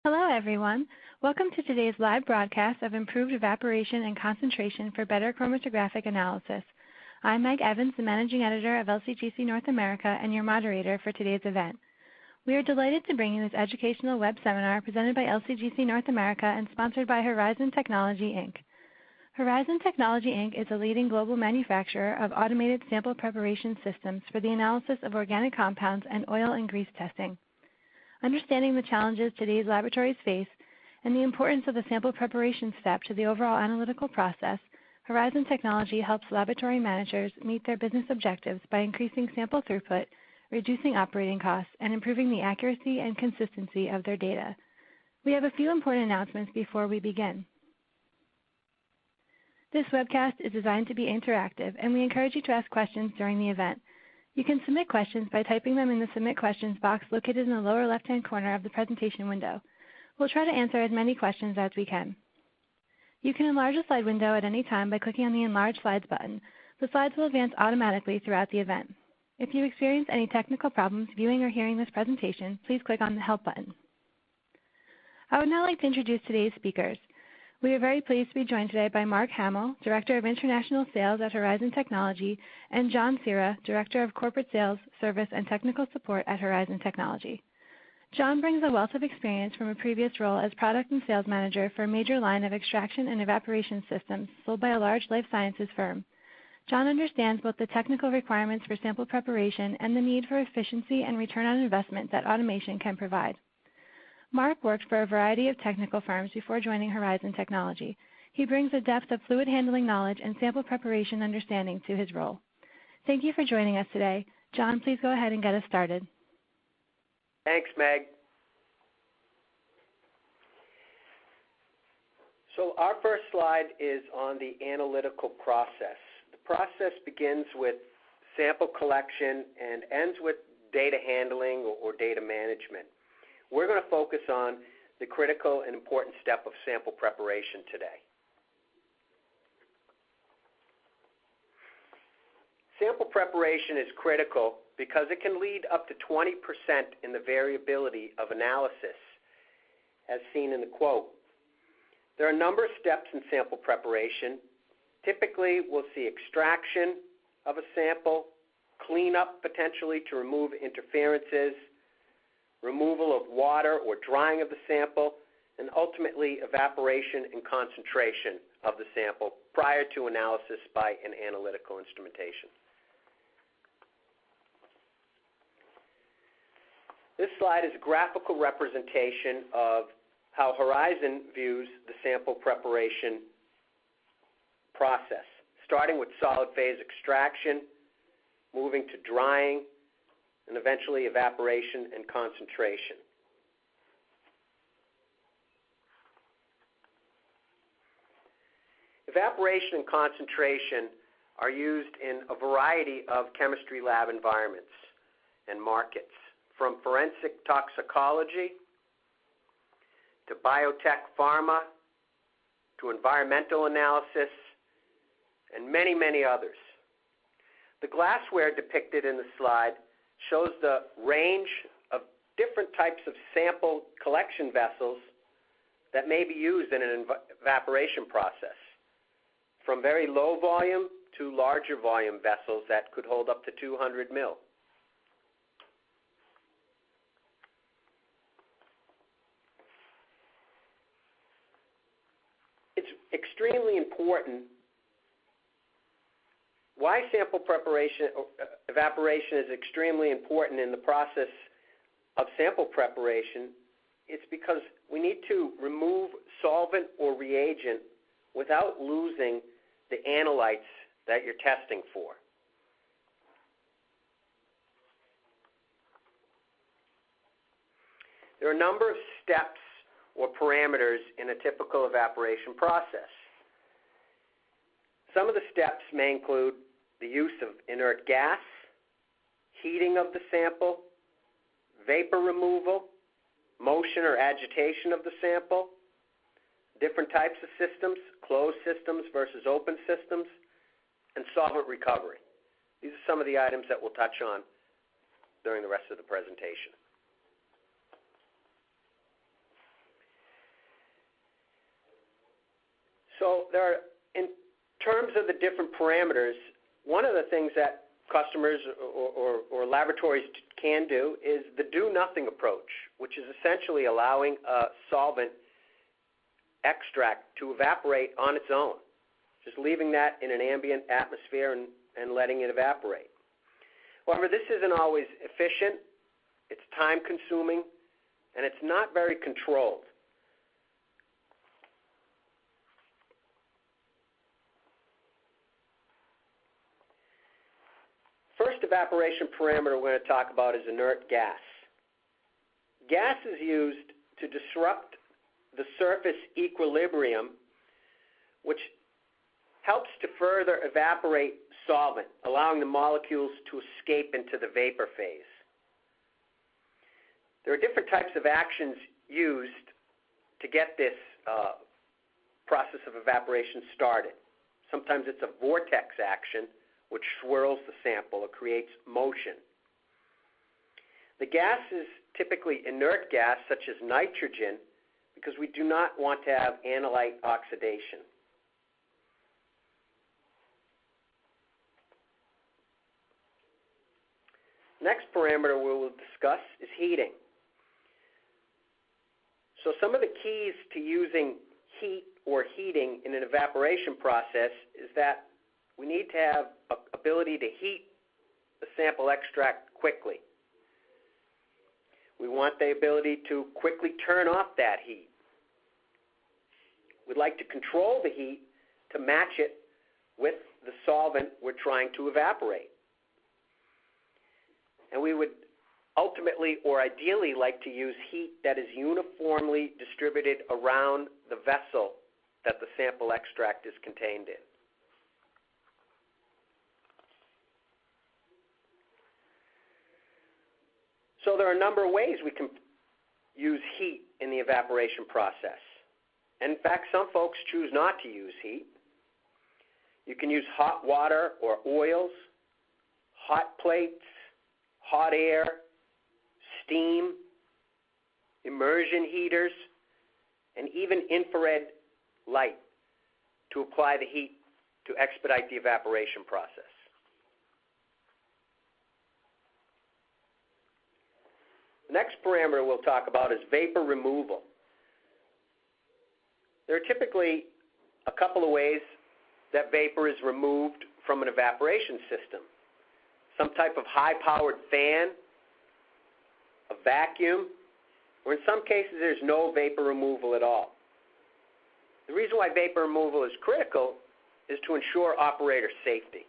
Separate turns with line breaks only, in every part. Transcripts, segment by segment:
Hello, everyone. Welcome to today's live broadcast of Improved Evaporation and Concentration for Better Chromatographic Analysis. I'm Meg Evans, the Managing Editor of LCGC North America and your moderator for today's event. We are delighted to bring you this educational web seminar presented by LCGC North America and sponsored by Horizon Technology, Inc. Horizon Technology, Inc. is a leading global manufacturer of automated sample preparation systems for the analysis of organic compounds and oil and grease testing. Understanding the challenges today's laboratories face and the importance of the sample preparation step to the overall analytical process, Horizon Technology helps laboratory managers meet their business objectives by increasing sample throughput, reducing operating costs, and improving the accuracy and consistency of their data. We have a few important announcements before we begin. This webcast is designed to be interactive, and we encourage you to ask questions during the event. You can submit questions by typing them in the Submit Questions box located in the lower left-hand corner of the presentation window. We'll try to answer as many questions as we can. You can enlarge the slide window at any time by clicking on the Enlarge Slides button. The slides will advance automatically throughout the event. If you experience any technical problems viewing or hearing this presentation, please click on the Help button. I would now like to introduce today's speakers. We are very pleased to be joined today by Mark Hamill, Director of International Sales at Horizon Technology, and John Sira, Director of Corporate Sales, Service, and Technical Support at Horizon Technology. John brings a wealth of experience from a previous role as Product and Sales Manager for a major line of extraction and evaporation systems sold by a large life sciences firm. John understands both the technical requirements for sample preparation and the need for efficiency and return on investment that automation can provide. Mark worked for a variety of technical firms before joining Horizon Technology. He brings a depth of fluid handling knowledge and sample preparation understanding to his role. Thank you for joining us today. John, please go ahead and get us started.
Thanks, Meg. So our first slide is on the analytical process. The process begins with sample collection and ends with data handling or data management. We're going to focus on the critical and important step of sample preparation today. Sample preparation is critical because it can lead up to 20% in the variability of analysis, as seen in the quote. There are a number of steps in sample preparation. Typically, we'll see extraction of a sample, cleanup potentially to remove interferences, removal of water or drying of the sample, and ultimately evaporation and concentration of the sample prior to analysis by an analytical instrumentation. This slide is a graphical representation of how Horizon views the sample preparation process, starting with solid phase extraction, moving to drying, and eventually evaporation and concentration. Evaporation and concentration are used in a variety of chemistry lab environments and markets, from forensic toxicology to biotech pharma to environmental analysis and many, many others. The glassware depicted in the slide shows the range of different types of sample collection vessels that may be used in an evaporation process, from very low volume to larger volume vessels that could hold up to 200 mil. It's extremely important. Why sample preparation, evaporation is extremely important in the process of sample preparation, it's because we need to remove solvent or reagent without losing the analytes that you're testing for. There are a number of steps or parameters in a typical evaporation process. Some of the steps may include the use of inert gas, heating of the sample, vapor removal, motion or agitation of the sample, different types of systems, closed systems versus open systems, and solvent recovery. These are some of the items that we'll touch on during the rest of the presentation. So in terms of the different parameters, one of the things that customers or laboratories can do is the do-nothing approach, which is essentially allowing a solvent extract to evaporate on its own, just leaving that in an ambient atmosphere and letting it evaporate. However, this isn't always efficient, it's time-consuming, and it's not very controlled. First evaporation parameter we're going to talk about is inert gas. Gas is used to disrupt the surface equilibrium, which helps to further evaporate solvent, allowing the molecules to escape into the vapor phase. There are different types of actions used to get this process of evaporation started. Sometimes it's a vortex action, which swirls the sample or creates motion. The gas is typically inert gas, such as nitrogen, because we do not want to have analyte oxidation. Next parameter we will discuss is heating. So some of the keys to using heat or heating in an evaporation process is that we need to have ability to heat the sample extract quickly. We want the ability to quickly turn off that heat. We'd like to control the heat to match it with the solvent we're trying to evaporate. And we would ultimately or ideally like to use heat that is uniformly distributed around the vessel that the sample extract is contained in. So there are a number of ways we can use heat in the evaporation process. And in fact, some folks choose not to use heat. You can use hot water or oils, hot plates, hot air, steam, immersion heaters, and even infrared light to apply the heat to expedite the evaporation process. The next parameter we'll talk about is vapor removal. There are typically a couple of ways that vapor is removed from an evaporation system. Some type of high-powered fan, a vacuum, or in some cases there's no vapor removal at all. The reason why vapor removal is critical is to ensure operator safety.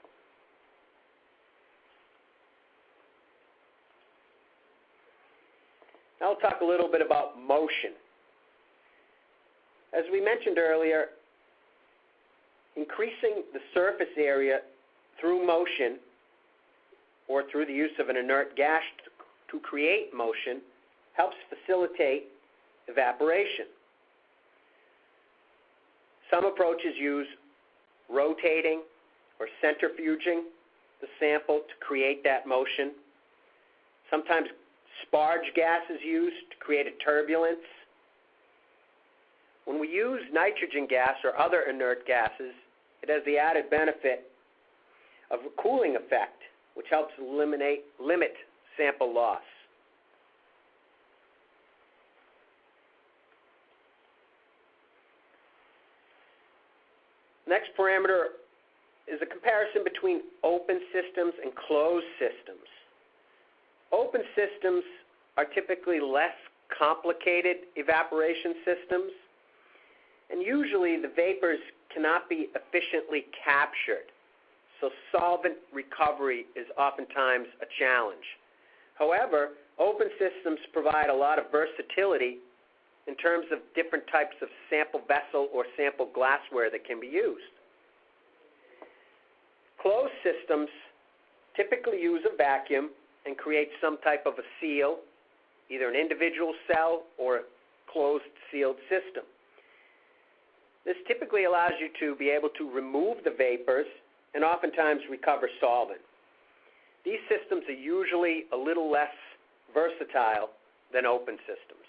Now we'll talk a little bit about motion. As we mentioned earlier, increasing the surface area through motion or through the use of an inert gas to create motion helps facilitate evaporation. Some approaches use rotating or centrifuging the sample to create that motion. Sometimes sparge gas is used to create a turbulence. When we use nitrogen gas or other inert gases, it has the added benefit of a cooling effect, which helps limit sample loss. Next parameter is a comparison between open systems and closed systems. Open systems are typically less complicated evaporation systems, and usually the vapors cannot be efficiently captured, so solvent recovery is oftentimes a challenge. However, open systems provide a lot of versatility in terms of different types of sample vessel or sample glassware that can be used. Closed systems typically use a vacuum and create some type of a seal, either an individual cell or a closed sealed system. This typically allows you to be able to remove the vapors and oftentimes recover solvent. These systems are usually a little less versatile than open systems.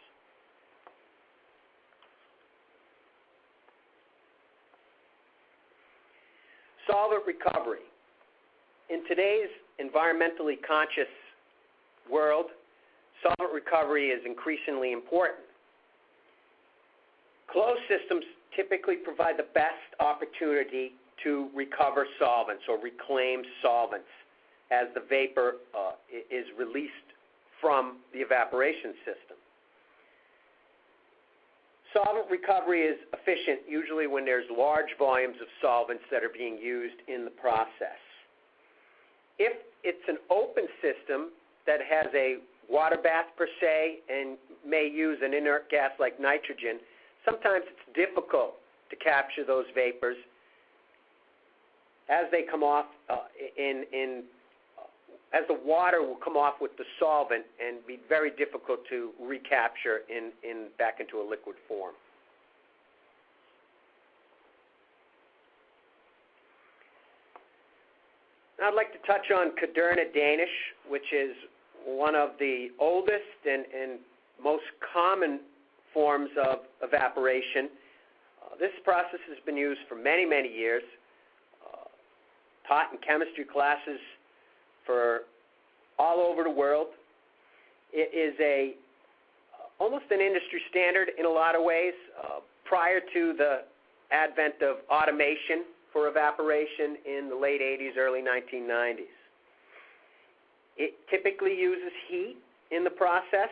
solvent recovery. In today's environmentally conscious world, solvent recovery is increasingly important. Closed systems typically provide the best opportunity to recover solvents or reclaim solvents as the vapor is released from the evaporation system. Solvent recovery is efficient usually when there's large volumes of solvents that are being used in the process. If it's an open system that has a water bath per se and may use an inert gas like nitrogen, sometimes it's difficult to capture those vapors as they come off as the water will come off with the solvent and be very difficult to recapture back into a liquid form. Now I'd like to touch on Caderna Danish, which is one of the oldest and most common forms of evaporation. This process has been used for many, many years, taught in chemistry classes for all over the world. It is almost an industry standard in a lot of ways. Prior to the advent of automation for evaporation in the late 80s, early 1990s. It typically uses heat in the process.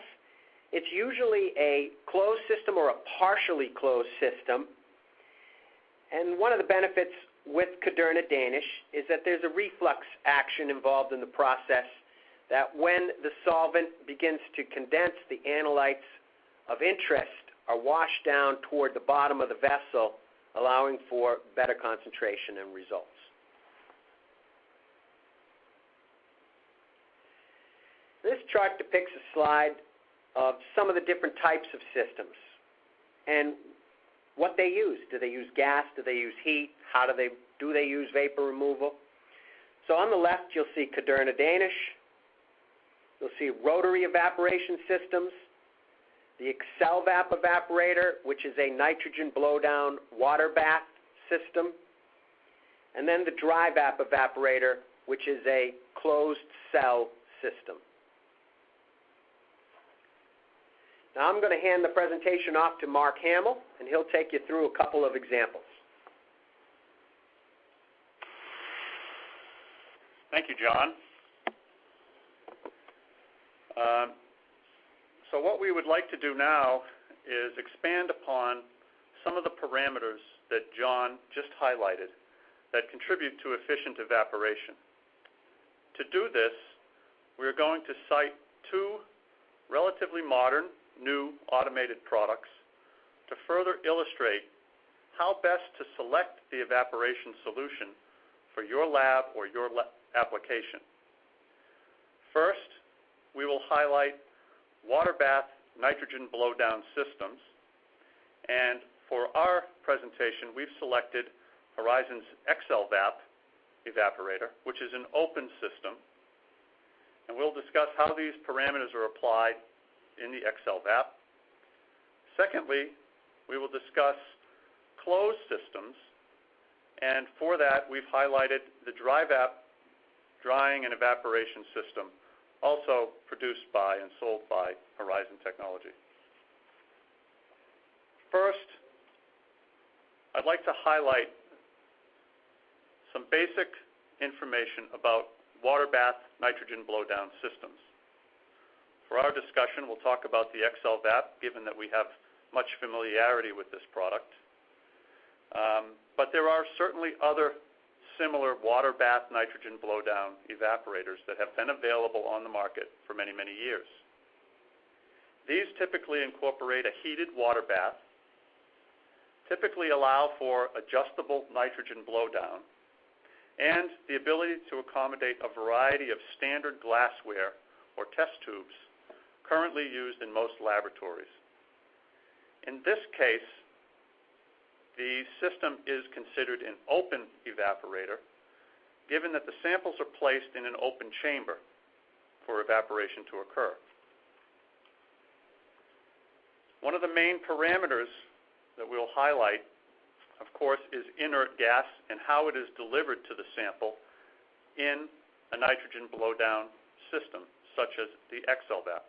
It's usually a closed system or a partially closed system. And one of the benefits with Caderna Danish is that there's a reflux action involved in the process, that when the solvent begins to condense, the analytes of interest are washed down toward the bottom of the vessel, allowing for better concentration and results. This chart depicts a slide of some of the different types of systems and what they use. Do they use gas? Do they use heat? Do they use vapor removal? So on the left, you'll see Caderna Danish. You'll see rotary evaporation systems, the ExcelVap evaporator, which is a nitrogen blowdown water bath system, and then the DryVap evaporator, which is a closed cell system. Now I'm going to hand the presentation off to Mark Hamill, and he'll take you through a couple of examples.
Thank you, John. So what we would like to do now is expand upon some of the parameters that John just highlighted that contribute to efficient evaporation. To do this, we're going to cite two relatively modern, new automated products to further illustrate how best to select the evaporation solution for your lab or your application. First, we will highlight water bath nitrogen blowdown systems, and for our presentation we've selected Horizon's ExcelVap evaporator, which is an open system, and we'll discuss how these parameters are applied in the ExcelVap. Secondly, we will discuss closed systems, and for that we've highlighted the DryVap drying and evaporation system, also produced by and sold by Horizon Technology. First, I'd like to highlight some basic information about water bath nitrogen blowdown systems. For our discussion, we'll talk about the ExcelVap, given that we have much familiarity with this product. But there are certainly other similar water bath nitrogen blowdown evaporators that have been available on the market for many, many years. These typically incorporate a heated water bath, typically allow for adjustable nitrogen blowdown, and the ability to accommodate a variety of standard glassware or test tubes currently used in most laboratories. In this case, the system is considered an open evaporator, given that the samples are placed in an open chamber for evaporation to occur. One of the main parameters that we'll highlight of course, is inert gas and how it is delivered to the sample in a nitrogen blowdown system, such as the XLVAP.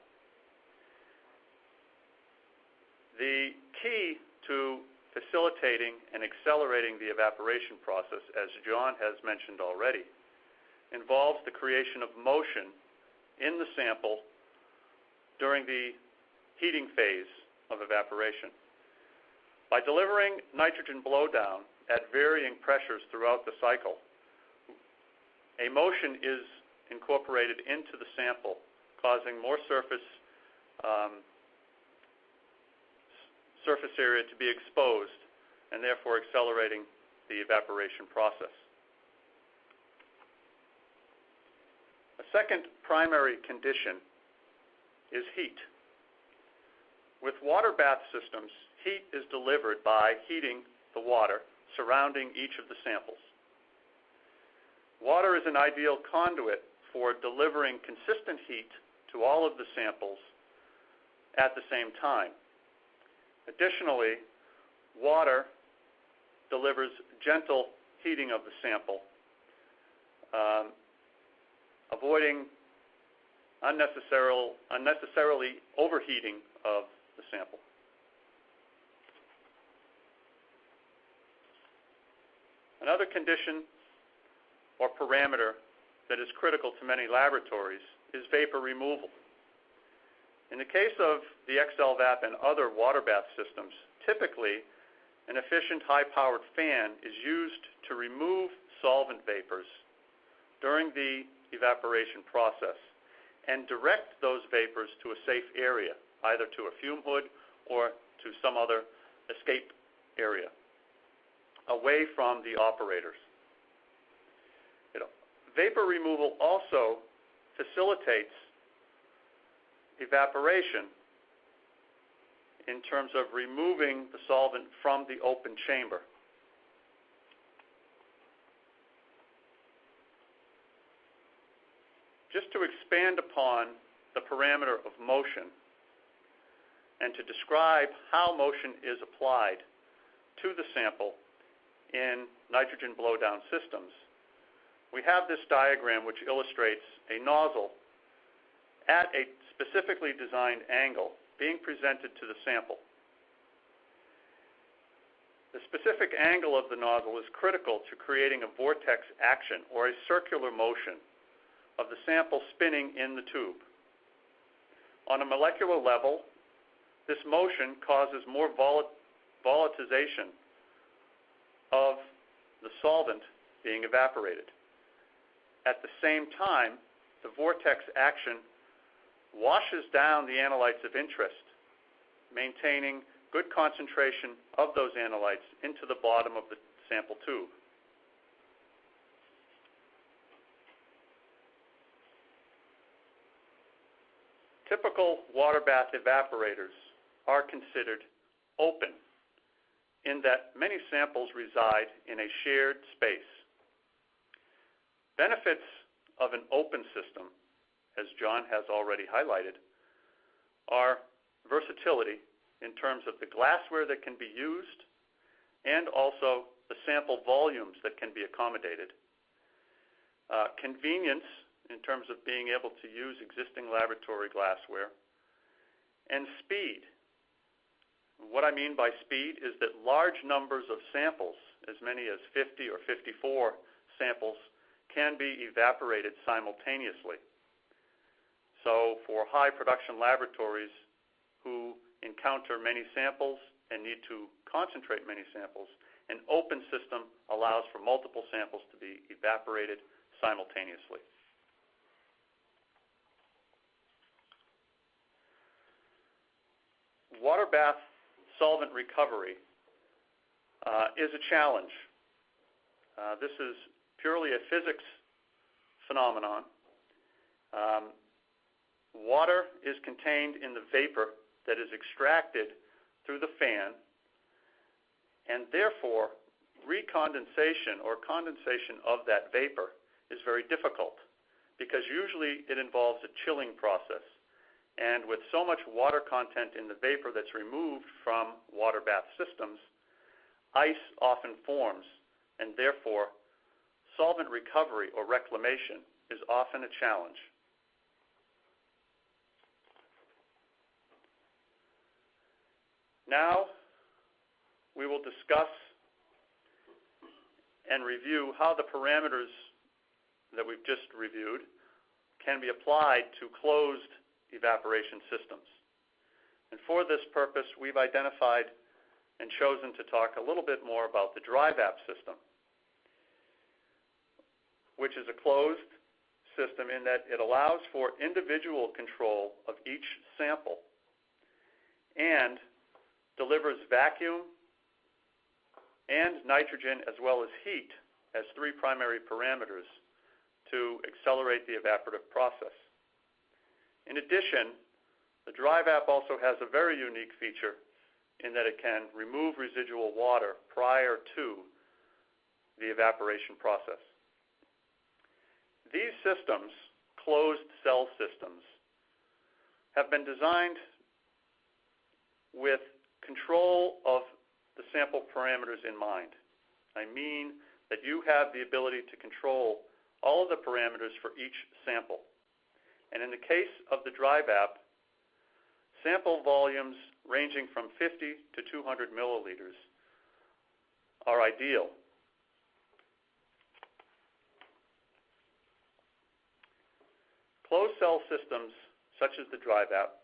The key to facilitating and accelerating the evaporation process, as John has mentioned already, involves the creation of motion in the sample during the heating phase of evaporation. By delivering nitrogen blowdown at varying pressures throughout the cycle, a motion is incorporated into the sample, causing more surface area to be exposed and therefore accelerating the evaporation process. A second primary condition is heat. With water bath systems, heat is delivered by heating the water surrounding each of the samples. Water is an ideal conduit for delivering consistent heat to all of the samples at the same time. Additionally, water delivers gentle heating of the sample, avoiding unnecessarily overheating of the sample. Another condition or parameter that is critical to many laboratories is vapor removal. In the case of the XLVAP and other water bath systems, typically an efficient high-powered fan is used to remove solvent vapors during the evaporation process and direct those vapors to a safe area, either to a fume hood or to some other escape area, away from the operators. Vapor removal also facilitates evaporation in terms of removing the solvent from the open chamber. Just to expand upon the parameter of motion and to describe how motion is applied to the sample in nitrogen blowdown systems, we have this diagram which illustrates a nozzle at a specifically designed angle being presented to the sample. The specific angle of the nozzle is critical to creating a vortex action or a circular motion of the sample spinning in the tube. On a molecular level, this motion causes more volatilization of the solvent being evaporated. At the same time, the vortex action washes down the analytes of interest, maintaining good concentration of those analytes into the bottom of the sample tube. Typical water bath evaporators are considered open in that many samples reside in a shared space. Benefits of an open system, as John has already highlighted, are versatility in terms of the glassware that can be used and also the sample volumes that can be accommodated. Convenience in terms of being able to use existing laboratory glassware, and speed. What I mean by speed is that large numbers of samples, as many as 50 or 54 samples, can be evaporated simultaneously. So for high production laboratories who encounter many samples and need to concentrate many samples, an open system allows for multiple samples to be evaporated simultaneously. Water bath solvent recovery is a challenge. This is purely a physics phenomenon. Water is contained in the vapor that is extracted through the fan, and therefore recondensation or condensation of that vapor is very difficult because usually it involves a chilling process. And with so much water content in the vapor that's removed from water bath systems, ice often forms, and therefore solvent recovery or reclamation is often a challenge. Now we will discuss and review how the parameters that we've just reviewed can be applied to closed evaporation systems. And for this purpose, we've identified and chosen to talk a little bit more about the dry vap system, which is a closed system in that it allows for individual control of each sample and delivers vacuum and nitrogen as well as heat as three primary parameters to accelerate the evaporative process. In addition, the dry vap also has a very unique feature in that it can remove residual water prior to the evaporation process. These systems, closed cell systems, have been designed with control of the sample parameters in mind. I mean that you have the ability to control all of the parameters for each sample. And in the case of the dry vap, sample volumes ranging from 50 to 200 milliliters are ideal. Closed cell systems, such as the dry vap,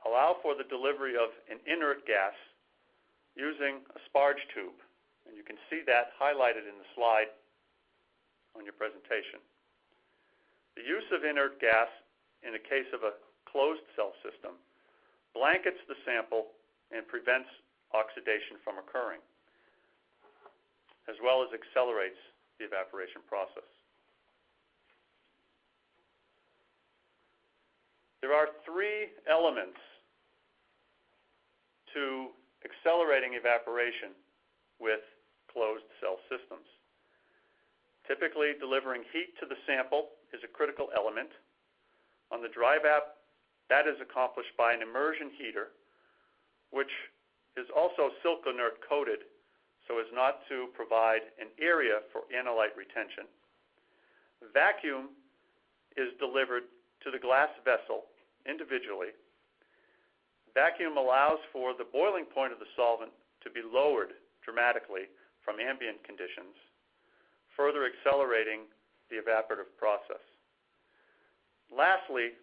allow for the delivery of an inert gas using a sparge tube. And you can see that highlighted in the slide on your presentation. The use of inert gas in the case of a closed cell system blankets the sample and prevents oxidation from occurring, as well as accelerates the evaporation process. There are three elements to accelerating evaporation with closed cell systems. Typically, delivering heat to the sample is a critical element. On the dry vap, that is accomplished by an immersion heater, which is also silk inert coated so as not to provide an area for analyte retention. Vacuum is delivered to the glass vessel individually. Vacuum allows for the boiling point of the solvent to be lowered dramatically from ambient conditions, further accelerating the evaporative process. Lastly,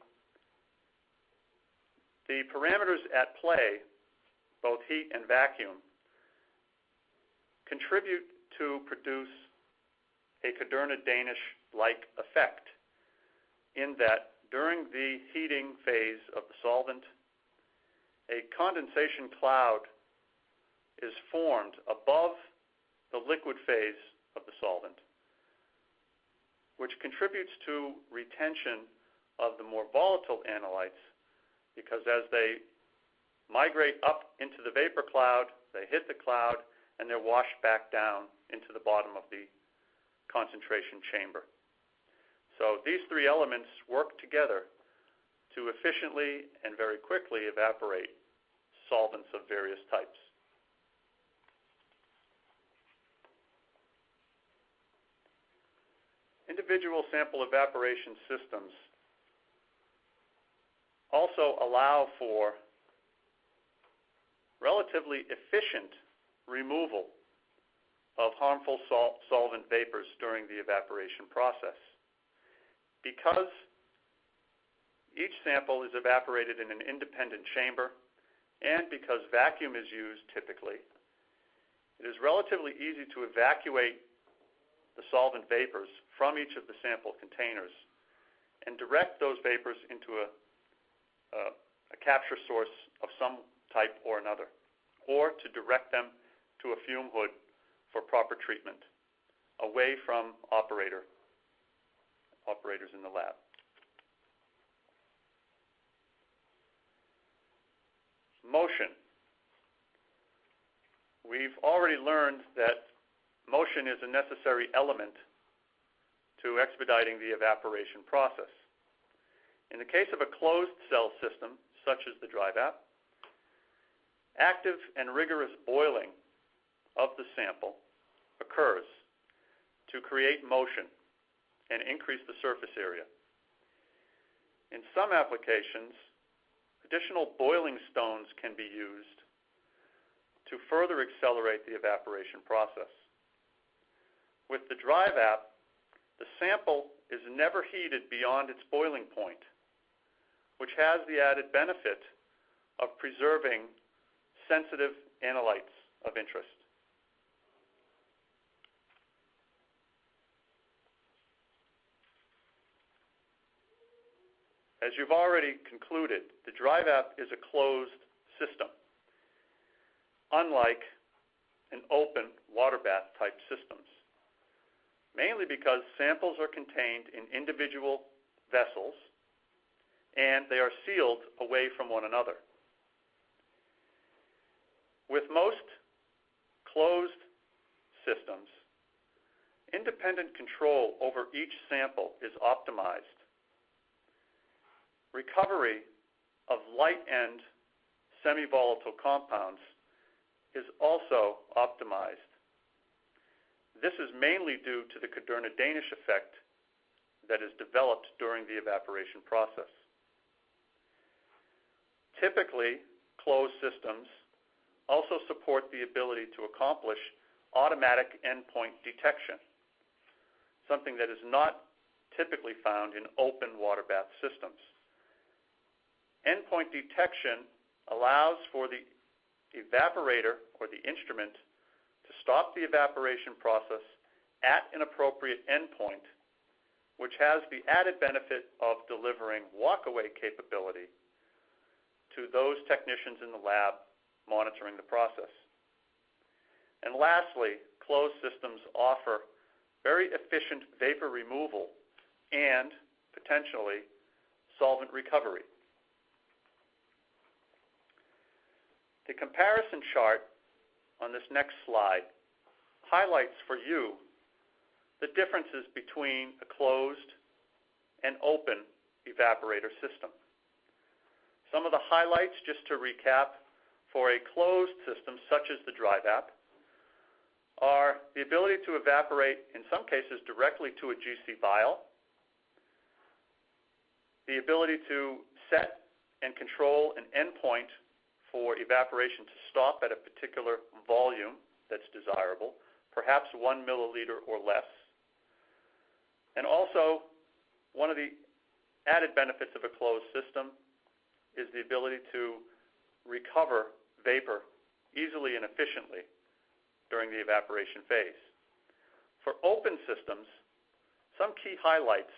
the parameters at play, both heat and vacuum, contribute to produce a Cadurna-Danish-like effect in that during the heating phase of the solvent, a condensation cloud is formed above the liquid phase of the solvent, which contributes to retention of the more volatile analytes, because as they migrate up into the vapor cloud, they hit the cloud, and they're washed back down into the bottom of the concentration chamber. So these three elements work together to efficiently and very quickly evaporate solvents of various types. Individual sample evaporation systems also allow for relatively efficient removal of harmful solvent vapors during the evaporation process. Because each sample is evaporated in an independent chamber, and because vacuum is used typically, it is relatively easy to evacuate the solvent vapors from each of the sample containers and direct those vapors into a capture source of some type or another, or to direct them to a fume hood for proper treatment away from operators in the lab. Motion. We've already learned that motion is a necessary element to expediting the evaporation process. In the case of a closed cell system, such as the dry vap, active and rigorous boiling of the sample occurs to create motion and increase the surface area. In some applications, additional boiling stones can be used to further accelerate the evaporation process. With the dry vap, the sample is never heated beyond its boiling point, which has the added benefit of preserving sensitive analytes of interest. As you've already concluded, the dry vap is a closed system, unlike an open water bath type systems, mainly because samples are contained in individual vessels and they are sealed away from one another. With most closed systems, independent control over each sample is optimized. Recovery of light-end semi-volatile compounds is also optimized. This is mainly due to the Cadorna-Danish effect that is developed during the evaporation process. Typically, closed systems also support the ability to accomplish automatic endpoint detection, something that is not typically found in open water bath systems. Endpoint detection allows for the evaporator or the instrument to stop the evaporation process at an appropriate endpoint, which has the added benefit of delivering walkaway capability to those technicians in the lab monitoring the process. And lastly, closed systems offer very efficient vapor removal and potentially solvent recovery. The comparison chart on this next slide highlights for you the differences between a closed and open evaporator system. Some of the highlights, just to recap, for a closed system such as the dry vap are the ability to evaporate, in some cases, directly to a GC vial, the ability to set and control an endpoint for evaporation to stop at a particular volume that's desirable, perhaps 1 milliliter or less. And also, one of the added benefits of a closed system is the ability to recover vapor easily and efficiently during the evaporation phase. For open systems, some key highlights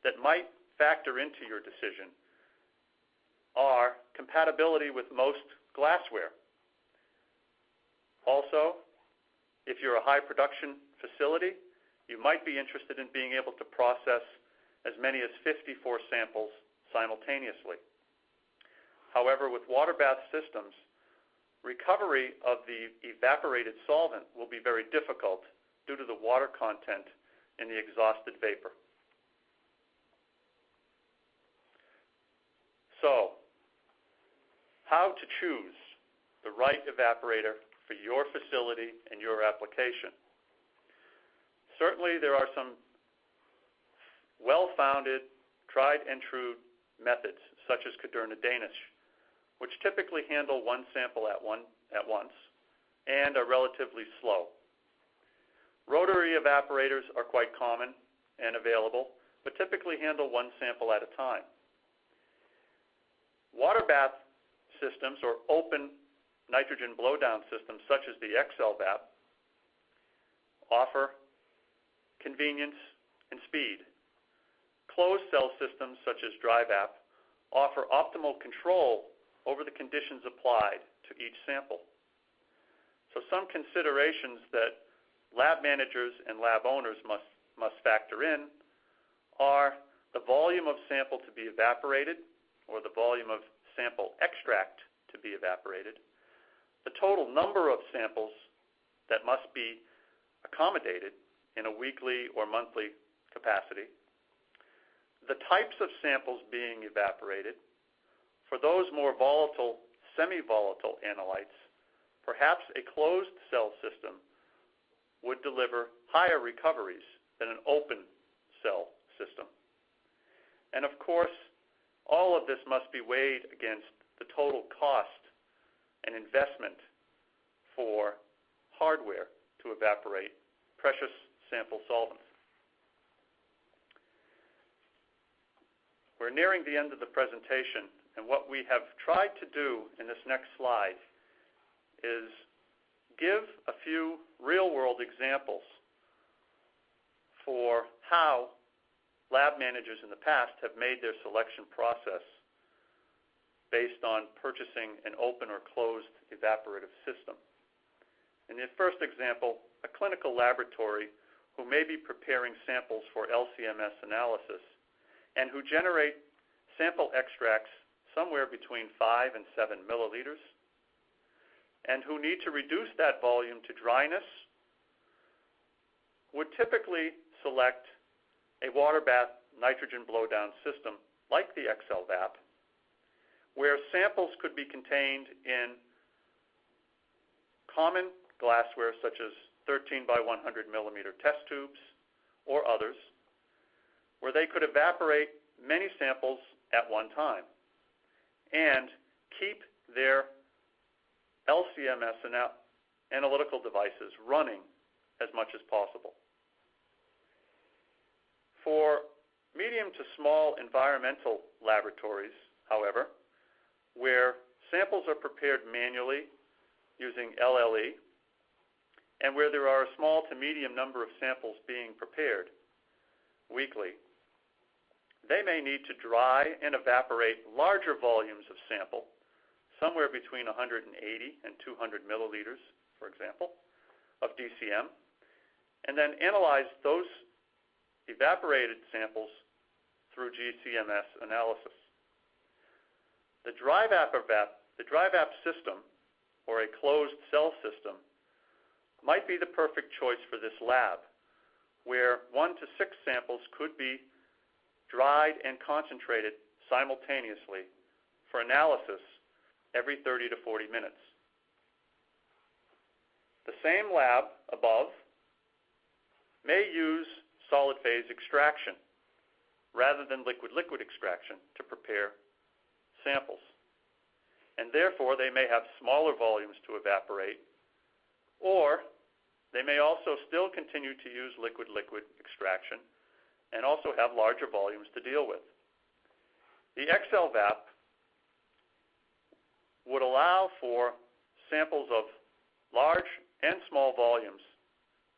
that might factor into your decision are compatibility with most glassware. Also, if you're a high production facility, you might be interested in being able to process as many as 54 samples simultaneously. However, with water bath systems, recovery of the evaporated solvent will be very difficult due to the water content in the exhausted vapor. So, how to choose the right evaporator for your facility and your application? Certainly, there are some well-founded, tried and true methods, such as Cadorna-Danish, which typically handle one sample at once and are relatively slow. Rotary evaporators are quite common and available, but typically handle one sample at a time. Water bath systems or open nitrogen blowdown systems such as the XLVAP offer convenience and speed. Closed cell systems such as DryVap offer optimal control over the conditions applied to each sample. So some considerations that lab managers and lab owners must factor in are the volume of sample to be evaporated or the volume of sample extract to be evaporated, the total number of samples that must be accommodated in a weekly or monthly capacity, the types of samples being evaporated. For those more volatile semi-volatile analytes, perhaps a closed cell system would deliver higher recoveries than an open cell system. And of course, all of this must be weighed against the total cost and investment for hardware to evaporate precious sample solvents. We're nearing the end of the presentation, and what we have tried to do in this next slide is give a few real-world examples for how lab managers in the past have made their selection process based on purchasing an open or closed evaporative system. In the first example, a clinical laboratory who may be preparing samples for LC-MS analysis and who generate sample extracts somewhere between 5 and 7 milliliters, and who need to reduce that volume to dryness, would typically select a water bath nitrogen blowdown system like the XLVAP, where samples could be contained in common glassware such as 13 by 100 millimeter test tubes or others, where they could evaporate many samples at one time and keep their LC-MS analytical devices running as much as possible. For medium to small environmental laboratories, however, where samples are prepared manually using LLE and where there are a small to medium number of samples being prepared weekly, they may need to dry and evaporate larger volumes of sample, somewhere between 180 and 200 milliliters, for example, of DCM, and then analyze those evaporated samples through GCMS analysis. The dry VAP system, or a closed cell system, might be the perfect choice for this lab, where 1 to 6 samples could be dried and concentrated simultaneously for analysis every 30 to 40 minutes. The same lab above may use solid phase extraction rather than liquid-liquid extraction to prepare samples. And therefore, they may have smaller volumes to evaporate, or they may also still continue to use liquid-liquid extraction and also have larger volumes to deal with. The XLVAP would allow for samples of large and small volumes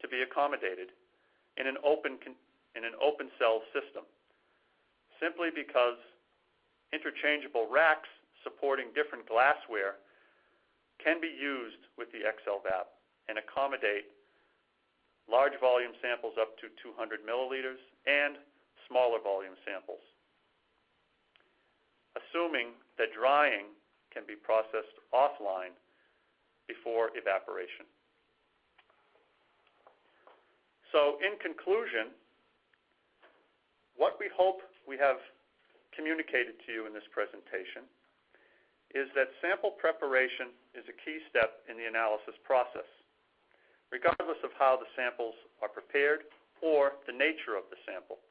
to be accommodated in an open cell system, simply because interchangeable racks supporting different glassware can be used with the XLVAP and accommodate large volume samples up to 200 milliliters and smaller volume samples, assuming that drying can be processed offline before evaporation. So in conclusion, what we hope we have communicated to you in this presentation is that sample preparation is a key step in the analysis process, regardless of how the samples are prepared or the nature of the sample.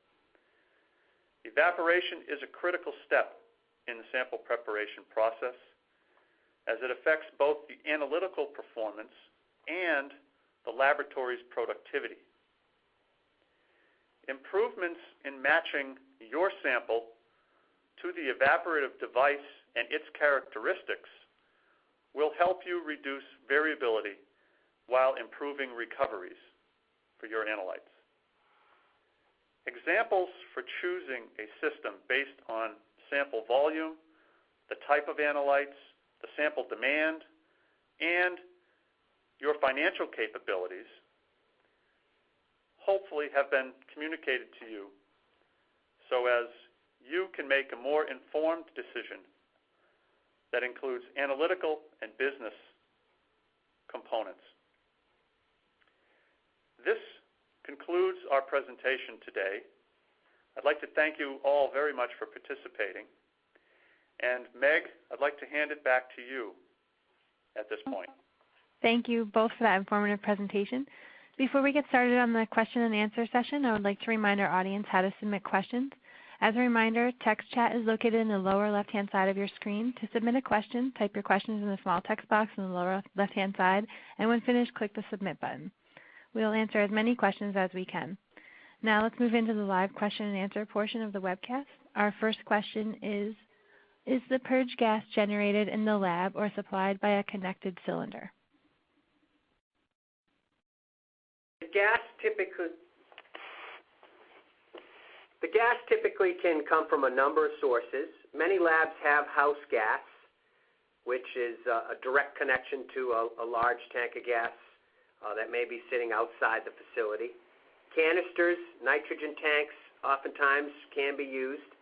Evaporation is a critical step in the sample preparation process, as it affects both the analytical performance and the laboratory's productivity. Improvements in matching your sample to the evaporative device and its characteristics will help you reduce variability while improving recoveries for your analytes. Examples for choosing a system based on sample volume, the type of analytes, the sample demand, and your financial capabilities hopefully have been communicated to you so as you can make a more informed decision that includes analytical and business components. This concludes our presentation today. I'd like to thank you all very much for participating. And Meg, I'd like to hand it back to you at this point.
Thank you both for that informative presentation. Before we get started on the question and answer session, I would like to remind our audience how to submit questions. As a reminder, text chat is located in the lower left-hand side of your screen. To submit a question, type your questions in the small text box in the lower left-hand side, and when finished, click the Submit button. We will answer as many questions as we can. Now let's move into the live question and answer portion of the webcast. Our first question is the purge gas generated in the lab or supplied by a connected cylinder?
The gas typically can come from a number of sources. Many labs have house gas, which is a direct connection to a large tank of gas that may be sitting outside the facility. Canisters, nitrogen tanks oftentimes can be used.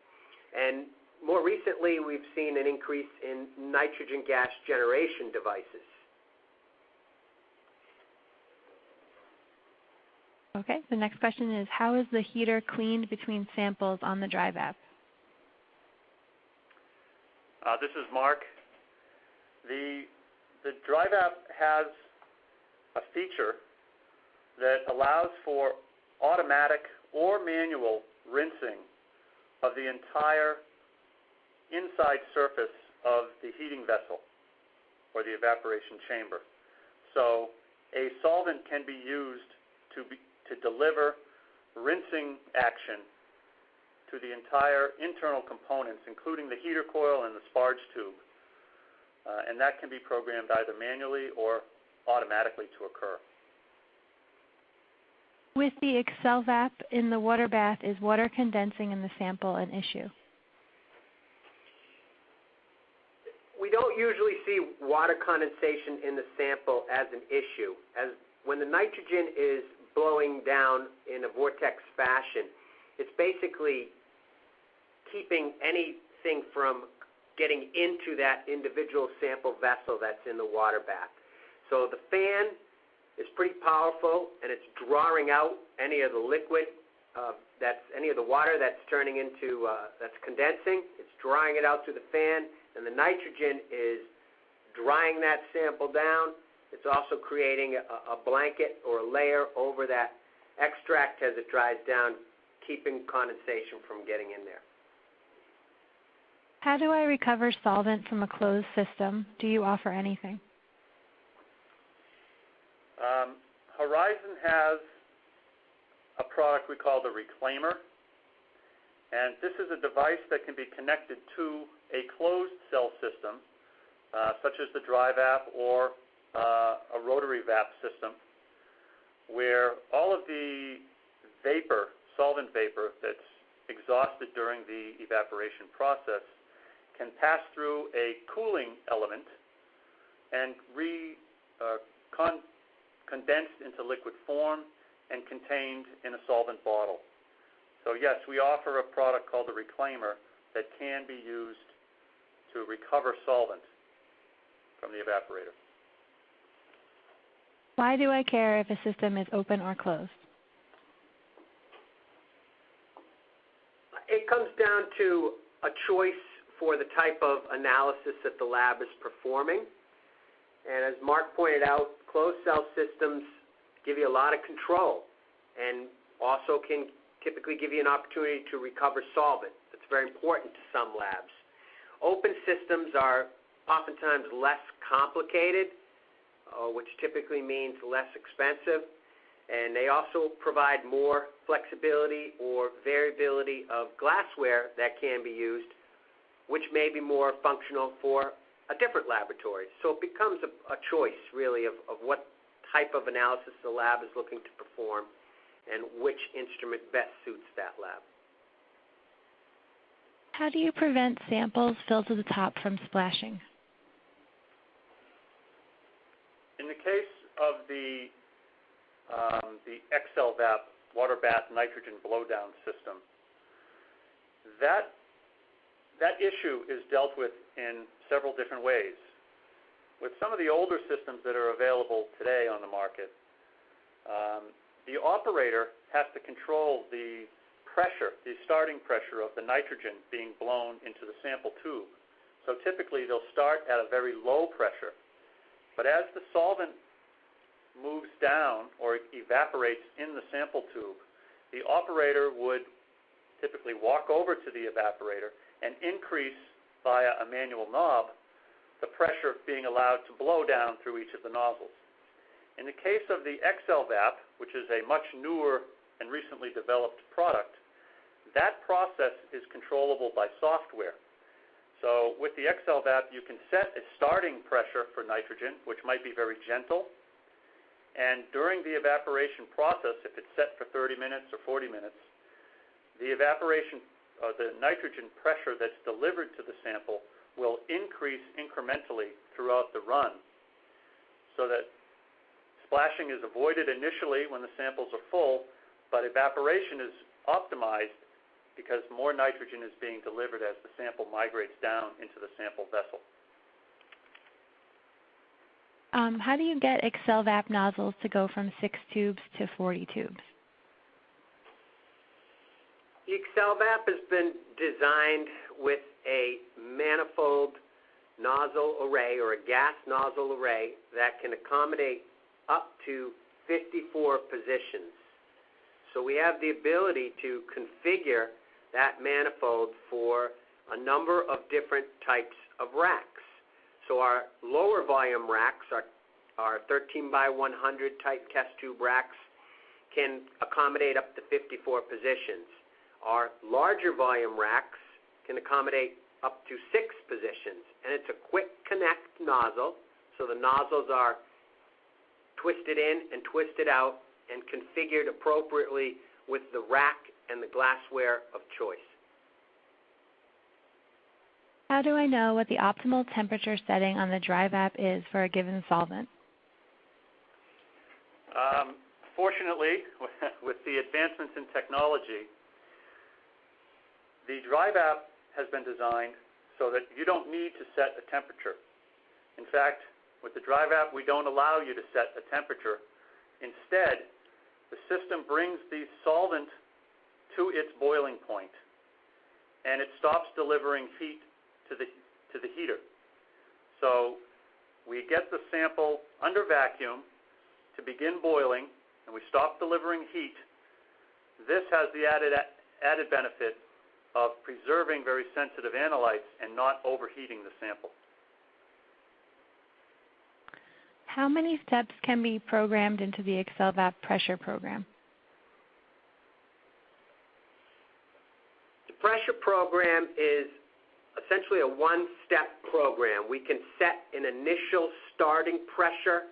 And more recently, we've seen an increase in nitrogen gas generation devices.
Okay, the next question is, how is the heater cleaned between samples on the dry vap?
This is Mark. The dry vap has a feature that allows for automatic or manual rinsing of the entire inside surface of the heating vessel or the evaporation chamber. So a solvent can be used to deliver rinsing action to the entire internal components, including the heater coil and the sparge tube. And that can be programmed either manually or automatically to occur.
With the Excel vap in the water bath, is water condensing in the sample an issue?
We don't usually see water condensation in the sample as an issue. As when the nitrogen is blowing down in a vortex fashion, it's basically keeping anything from getting into that individual sample vessel that's in the water bath. So the fan is pretty powerful, and it's drawing out any of the liquid, any of the water that's turning into, that's condensing. It's drawing it out through the fan, and the nitrogen is drying that sample down. It's also creating a blanket or a layer over that extract as it dries down, keeping condensation from getting in there.
How do I recover solvent from a closed system? Do you offer anything?
Horizon has a product we call the reclaimer, and this is a device that can be connected to a closed cell system, such as the dry vap or a rotary vap system, where all of the vapor, solvent vapor that's exhausted during the evaporation process can pass through a cooling element and condensed into liquid form and contained in a solvent bottle. So yes, we offer a product called the reclaimer that can be used to recover solvent from the evaporator.
Why do I care if a system is open or closed?
It comes down to a choice for the type of analysis that the lab is performing. And as Mark pointed out, closed cell systems give you a lot of control and also can typically give you an opportunity to recover solvent. That's very important to some labs. Open systems are oftentimes less complicated, which typically means less expensive, and they also provide more flexibility or variability of glassware that can be used, which may be more functional for a different laboratory. So it becomes a choice, really, of what type of analysis the lab is looking to perform and which instrument best suits that lab.
How do you prevent samples filled to the top from splashing?
In the case of the XL VAP water bath nitrogen blowdown system, that issue is dealt with in several different ways. With some of the older systems that are available today on the market, the operator has to control the pressure, the starting pressure of the nitrogen being blown into the sample tube So typically they'll start at a very low pressure. But as the solvent moves down or evaporates in the sample tube, the operator would typically walk over to the evaporator and increase via a manual knob the pressure being allowed to blow down through each of the nozzles. In the case of the XLVAP, which is a much newer and recently developed product, that process is controllable by software. So with the XLVAP, you can set a starting pressure for nitrogen, which might be very gentle. And during the evaporation process, if it's set for 30 minutes or 40 minutes, the nitrogen pressure that's delivered to the sample will increase incrementally throughout the run, so that splashing is avoided initially when the samples are full, but evaporation is optimized because more nitrogen is being delivered as the sample migrates down into the sample vessel.
How do you get XLVAP nozzles to go from 6 tubes to 40 tubes?
The XLVAP has been designed with a manifold nozzle array or a gas nozzle array that can accommodate up to 54 positions. So we have the ability to configure that manifold for a number of different types of racks. So our lower volume racks, our 13 by 100 type test tube racks, can accommodate up to 54 positions. Our larger volume racks can accommodate up to 6 positions. And it's a quick connect nozzle, so the nozzles are twisted in and twisted out and configured appropriately with the rack and the glassware of choice.
How do I know what the optimal temperature setting on the dry VAP is for a given solvent?
Fortunately, with the advancements in technology, the dry VAP has been designed so that you don't need to set a temperature. In fact, with the dry VAP, we don't allow you to set a temperature. Instead, the system brings the solvent to its boiling point, and it stops delivering heat to the heater. So we get the sample under vacuum to begin boiling, and we stop delivering heat. This has the added benefit of preserving very sensitive analytes and not overheating the sample.
How many steps can be programmed into the XLVAP pressure program?
The pressure program is essentially a one-step program. We can set an initial starting pressure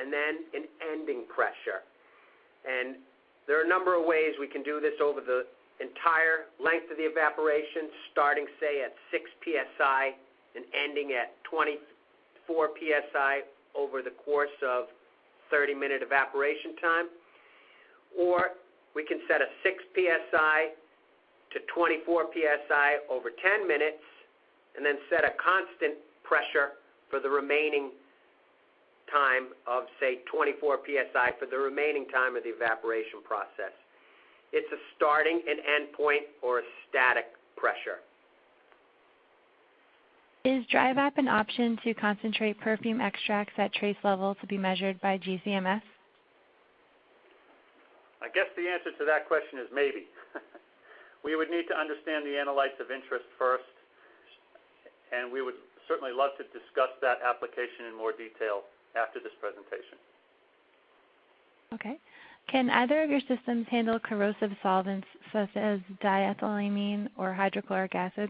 and then an ending pressure. And there are a number of ways we can do this over the entire length of the evaporation, starting, say, at 6 psi and ending at 24 psi over the course of 30-minute evaporation time. Or we can set a 6 psi to 24 psi over 10 minutes and then set a constant pressure for the remaining time of, say, 24 psi for the remaining time of the evaporation process. It's a starting and end point or a static pressure.
Is dry VAP an option to concentrate perfume extracts at trace level to be measured by GCMS?
I guess the answer to that question is maybe. We would need to understand the analytes of interest first, and we would certainly love to discuss that application in more detail after this presentation.
Okay. Can either of your systems handle corrosive solvents such as diethylamine or hydrochloric acid?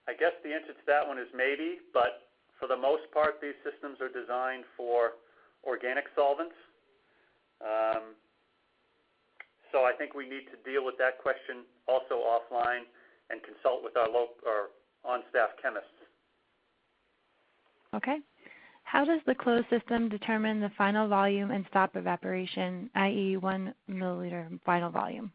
I guess the answer to that one is maybe, but for the most part, these systems are designed for organic solvents. So I think we need to deal with that question also offline and consult with our on-staff chemists.
Okay. How does the closed system determine the final volume and stop evaporation, i.e. 1 milliliter final volume?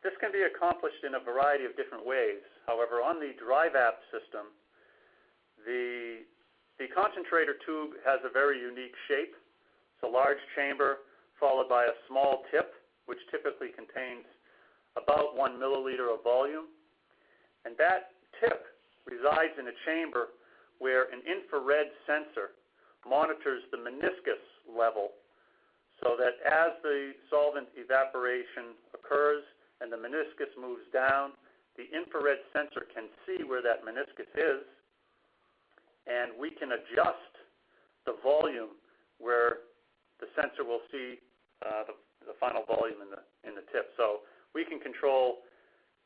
This can be accomplished in a variety of different ways. However, on the dry VAP system, the concentrator tube has a very unique shape. It's a large chamber followed by a small tip, which typically contains about 1 milliliter of volume. And that tip resides in a chamber where an infrared sensor monitors the meniscus level, so that as the solvent evaporation occurs and the meniscus moves down, the infrared sensor can see where that meniscus is, and we can adjust the volume where the sensor will see the final volume in the tip. So we can control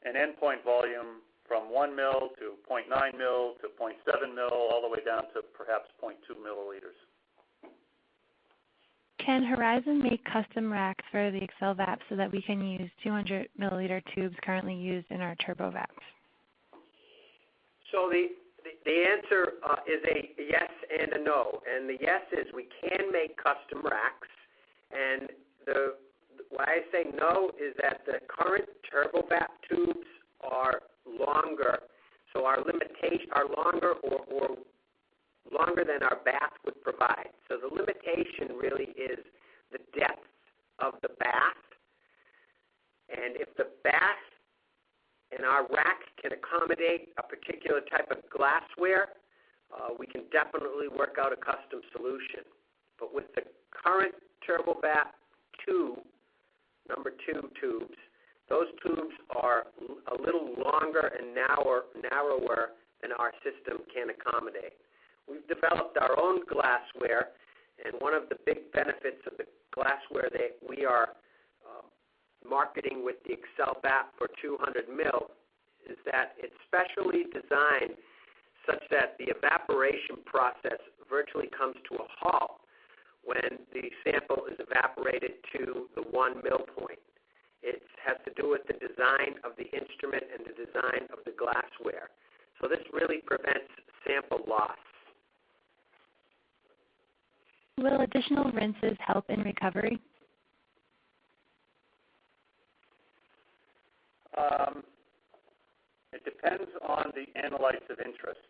an endpoint volume from 1 mil to 0.9 mil to 0.7 mil, all the way down to perhaps 0.2 milliliters.
Can Horizon make custom racks for the ExcelVap so that we can use 200 milliliter tubes currently used in our TurboVaps?
So the answer is a yes and a no. And the yes is we can make custom racks. And why I say no is that the current TurboVap tubes are longer, so our limitations are longer or longer than our bath would provide. So the limitation really is the depth of the bath. And if the bath and our rack can accommodate a particular type of glassware, we can definitely work out a custom solution. But with the current TurboVap 2, number 2 tubes, those tubes are a little longer and narrower than our system can accommodate. We've developed our own glassware, and one of the big benefits of the glassware that we are marketing with the ExcelVap for 200 mil is that it's specially designed such that the evaporation process virtually comes to a halt when the sample is evaporated to the 1 mil point. It has to do with the design of the instrument and the design of the glassware. So this really prevents sample loss.
Will additional rinses help in recovery?
It depends on the analytes of interest.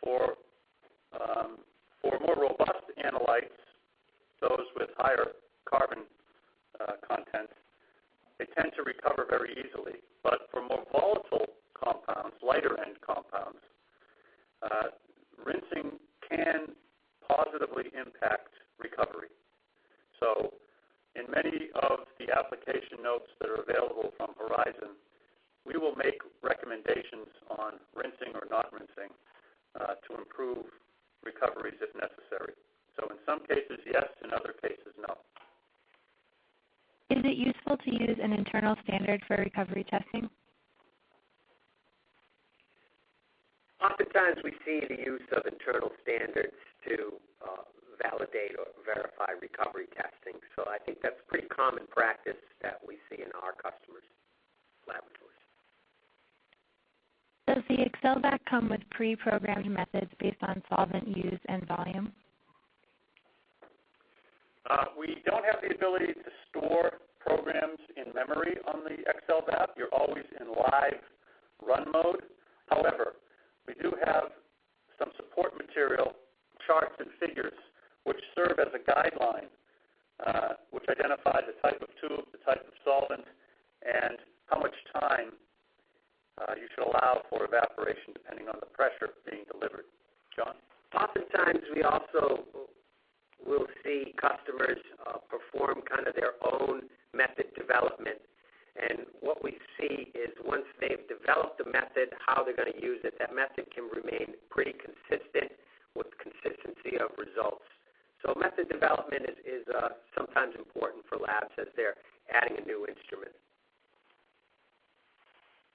For more robust analytes, those with higher carbon content, they tend to recover very easily. But for more volatile compounds, lighter end compounds, rinsing can positively impact recovery. So in many of the application notes that are available from Horizon, we will make recommendations on rinsing or not rinsing to improve recoveries if necessary. So in some cases, yes. In other cases, no.
Is it useful to use an internal standard for recovery testing?
Oftentimes we see the use of internal standards to validate or verify recovery testing. So I think that's pretty common practice that we see in our customers' laboratories.
Does the ExcelVap come with pre-programmed methods based on solvent used and volume?
We don't have the ability to store programs in memory on the ExcelVap. You're always in live run mode. However, we do have some support material, charts and figures, which serve as a guideline, which identify the type of tube, the type of solvent, and how much time you should allow for evaporation depending on the pressure being delivered. John?
Oftentimes we also will see customers perform kind of their own method development. And what we see is once they've developed the method, how they're going to use it, that method can remain pretty consistent with consistency of results. So method development is sometimes important for labs as they're adding a new instrument.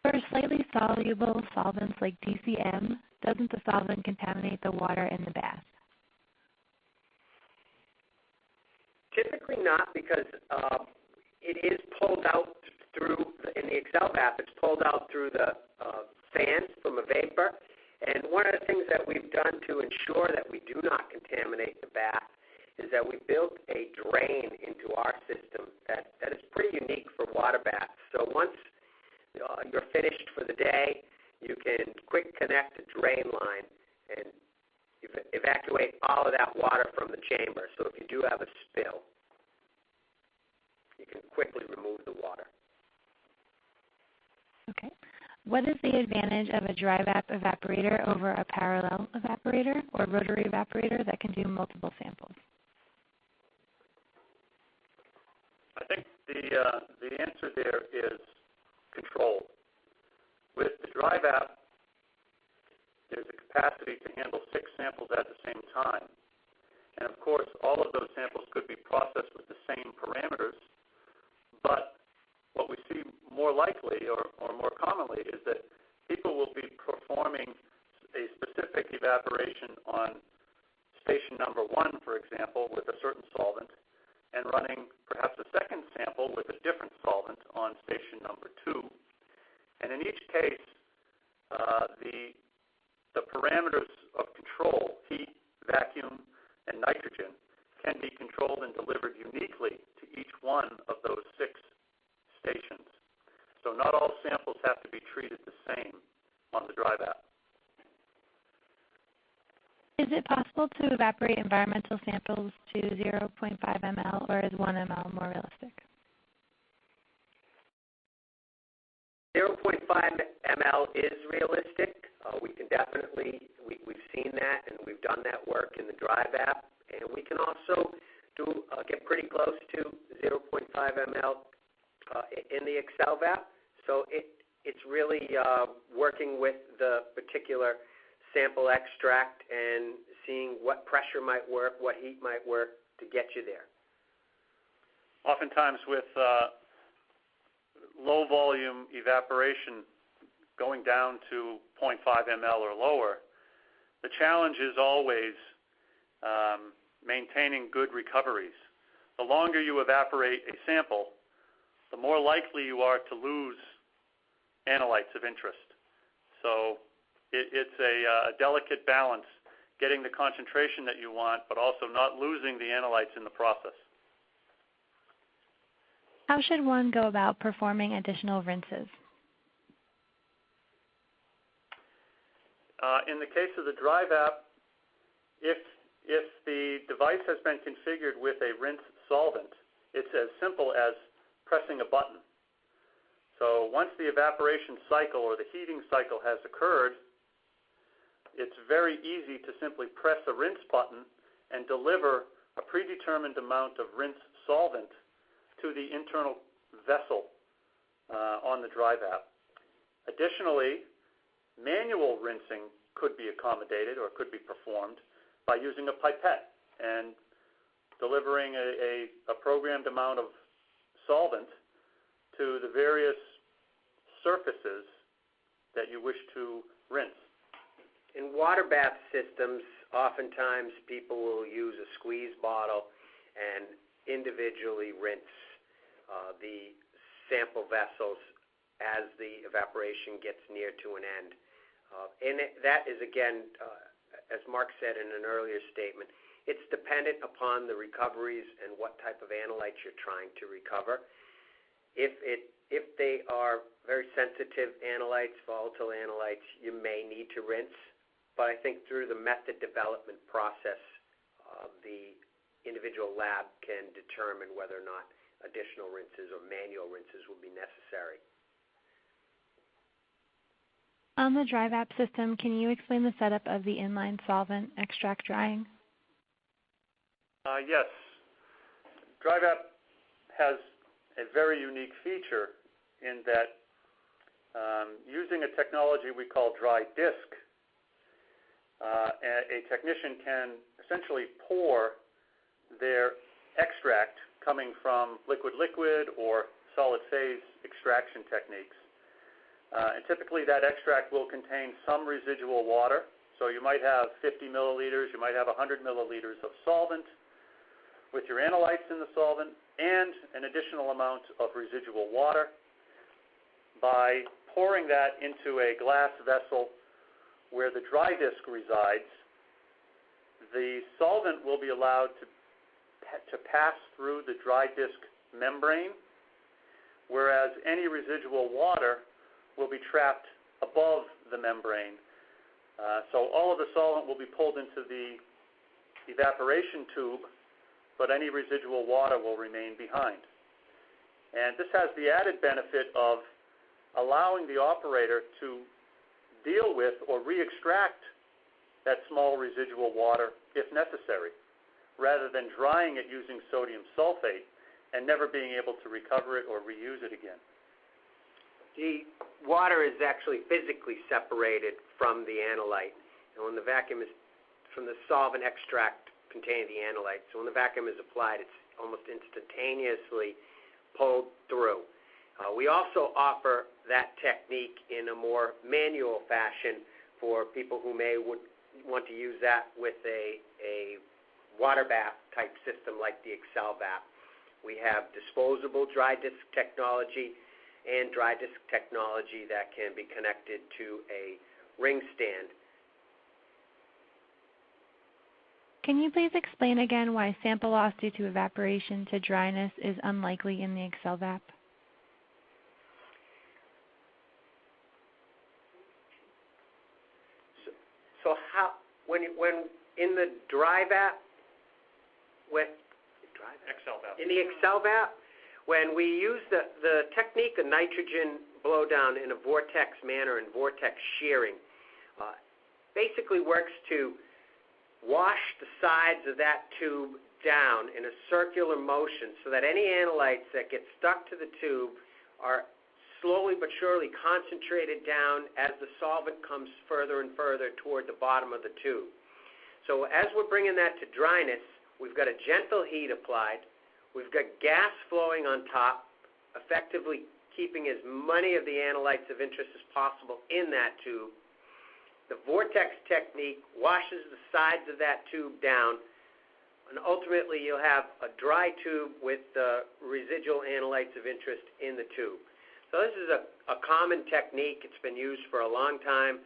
For slightly soluble solvents like DCM, doesn't the solvent contaminate the water in the bath?
Typically not, because it is pulled out through, in the ExcelVap, it's pulled out through the fans from a vapor. And one of the things that we've done to ensure that we do not contaminate the bath is that we built a drain into our system that is pretty unique for water baths. So once you're finished for the day, you can quick connect the drain line and evacuate all of that water from the chamber. So if you do have a spill, can quickly remove the water.
Okay. What is the advantage of a dry evaporator over a parallel evaporator or rotary evaporator that can do multiple samples?
I think the answer there is control. With the dry vap, there's a capacity to handle 6 samples at the same time. And of course, all of those samples could be processed with the same parameters, but what we see more likely or more commonly is that people will be performing a specific evaporation on station number 1, for example, with a certain solvent, and running perhaps a second sample with a different solvent on station number 2. And in each case, the parameters of control, heat, vacuum, and nitrogen, can be controlled and delivered uniquely to each one of those 6 stations. So not all samples have to be treated the same on the dry vap.
Is it possible to evaporate environmental samples to 0.5 ml, or is 1 ml more realistic?
0.5 ml is realistic. We can definitely, we've seen that and we've done that work in the dry vap, and we can also get pretty close to 0.5 ml in the Excel vap. So it's really working with the particular sample extract and seeing what pressure might work, what heat might work to get you there.
Oftentimes with low volume evaporation going down to 0.5 ml or lower, the challenge is always maintaining good recoveries. The longer you evaporate a sample, the more likely you are to lose analytes of interest. So it's a delicate balance, getting the concentration that you want, but also not losing the analytes in the process.
How should one go about performing additional rinses?
In the case of the dry vap, if the device has been configured with a rinse solvent, it's as simple as pressing a button. So once the evaporation cycle or the heating cycle has occurred, it's very easy to simply press a rinse button and deliver a predetermined amount of rinse solvent to the internal vessel on the dry vap. Additionally, manual rinsing could be accommodated or could be performed by using a pipette and delivering a programmed amount of solvent to the various surfaces that you wish to rinse.
In water bath systems, oftentimes people will use a squeeze bottle and individually rinse the sample vessels as the evaporation gets near to an end. That is, again, as Mark said in an earlier statement, it's dependent upon the recoveries and what type of analytes you're trying to recover. If they are very sensitive analytes, volatile analytes, you may need to rinse. But I think through the method development process, the individual lab can determine whether or not additional rinses or manual rinses will be necessary.
On the dry vap system, can you explain the setup of the inline solvent extract drying?
Yes. Dry vap has a very unique feature in that using a technology we call dry disk, a technician can essentially pour their extract coming from liquid-liquid or solid phase extraction techniques. And typically that extract will contain some residual water. So you might have 50 milliliters, you might have 100 milliliters of solvent with your analytes in the solvent and an additional amount of residual water. By pouring that into a glass vessel where the dry disk resides, the solvent will be allowed to pass through the dry disk membrane, whereas any residual water will be trapped above the membrane. So all of the solvent will be pulled into the evaporation tube, but any residual water will remain behind. And this has the added benefit of allowing the operator to deal with or re-extract that small residual water if necessary, rather than drying it using sodium sulfate and never being able to recover it or reuse it again.
The water is actually physically separated from the analyte, and when the vacuum is from the solvent extract containing the analyte. So when the vacuum is applied, it's almost instantaneously pulled through. We also offer that technique in a more manual fashion for people who would want to use that with a water bath type system like the Evaporation. We have disposable dry disc technology and dry disc technology that can be connected to a ring stand.
Can you please explain again why sample loss due to evaporation to dryness is unlikely in the Evaporation?
So how, when in the dry vat, in the Evaporation, when we use the technique of nitrogen blowdown in a vortex manner and vortex shearing, basically works to wash the sides of that tube down in a circular motion so that any analytes that get stuck to the tube are slowly but surely concentrated down as the solvent comes further and further toward the bottom of the tube. So as we're bringing that to dryness, we've got a gentle heat applied. We've got gas flowing on top, effectively keeping as many of the analytes of interest as possible in that tube. The vortex technique washes the sides of that tube down, and ultimately you'll have a dry tube with the residual analytes of interest in the tube. So this is a common technique. It's been used for a long time.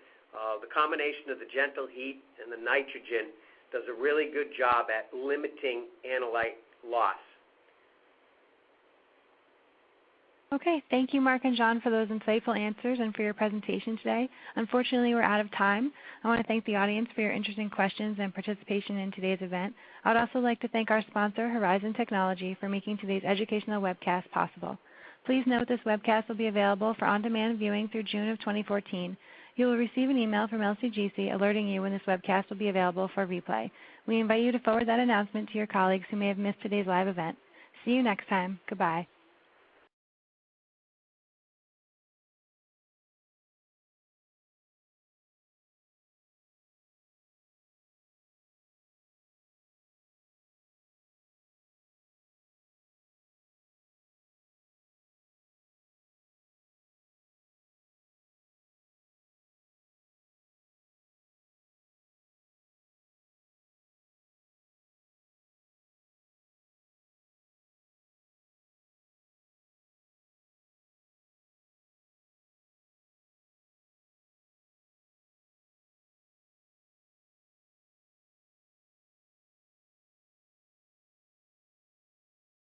The combination of the gentle heat and the nitrogen does a really good job at limiting analyte loss.
Okay, thank you, Mark and John, for those insightful answers and for your presentation today. Unfortunately, we're out of time. I want to thank the audience for your interesting questions and participation in today's event. I would also like to thank our sponsor, Horizon Technology, for making today's educational webcast possible. Please note this webcast will be available for on-demand viewing through June of 2014. You will receive an email from LCGC alerting you when this webcast will be available for replay. We invite you to forward that announcement to your colleagues who may have missed today's live event. See you next time. Goodbye.